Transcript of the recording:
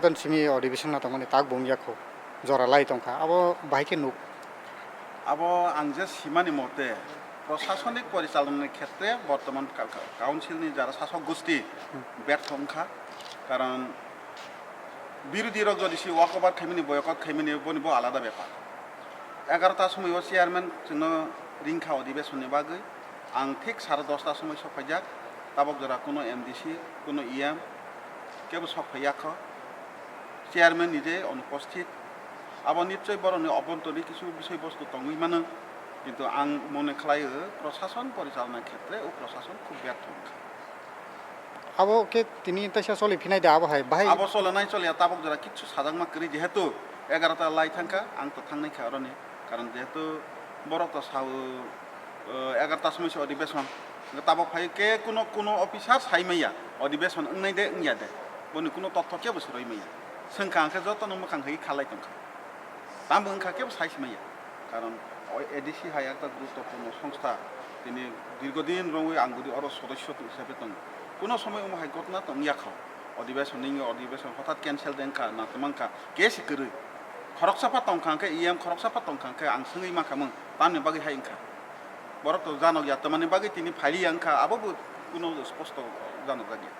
egartan simi अधिवेशन na tangmani tak bongya ko jora lai tongkha abo bahike nuk abo ang je simani mote প্রশাসনিক পরিচালনার ক্ষেত্রে বর্তমান কাউন্সিলনি যারা শাসক গোষ্ঠী ব্যর্থ অংখা কারণ বিরোধী রক যদি ওয়াকওভার খাইমিনি বয়কট খাইমিনি বনিব আলাদা ব্যাপার 11টার সময় চেয়ারম্যান जोंनो रिंखा अधिवेशननि बागै आं ठीक 10:30 সময় সফাইজাক তাবক যারা কোনো এমডিসি কোনো ইএম কেউ সফাইয়াখ চেয়ারম্যান নিজে অনুপস্থিত আবার নিশ্চয় বরং অভ্যন্তরীণ কিছু বিষয়বস্তু তঙ্গই মানে কিন্তু আং মনে খালাयो প্রশাসন পরিচালনার ক্ষেত্রে ও প্রশাসন খুব ব্যর্থ abo ke tini taisa soli phinai da abo hai bahai abo চলনাই চলিয়া তাবক যারা কিছু সাজাংমা করি যেহেতু 11টা লাই থাঙ্কা আং তো থাংনাই খারনে কারণ যেহেতু বড় তো সাউ 11টা সময় অধিবেশন তাবক ফাই কে কোনো অফিসার সাইমাইয়া অধিবেশন নাই দে ইয়া দে বনি কোনো তথ্য কে বসরই মাইয়া সংখ্যা আংকে যত নমখাং হই খালাই তংখা তাম বংখা কে সাইসমাইয়া কারণ এডিসি হাই একটা গুরুত্বপূর্ণ সংস্থা তিনি দীর্ঘদিন রঙে আঙ্গুরি অর সদস্য হিসাবে দং কোনো সময় হাই ঘটনা তো ইয়াখাও অধিবেশন হঠাৎ ক্যান্সেল দেনখা না তোমাংখা কে সিকরে খরকসাফা তংখাংকে ইএম খরকসাফা তংখাংকে আং সঙ্গই মাখামং তামনি বাগै হাইংখা বড় তো জানো গিয়া তামানে বাগै তিনি ফাইলি আংখা আবো কোনো স্পষ্ট জানো জাগিয়া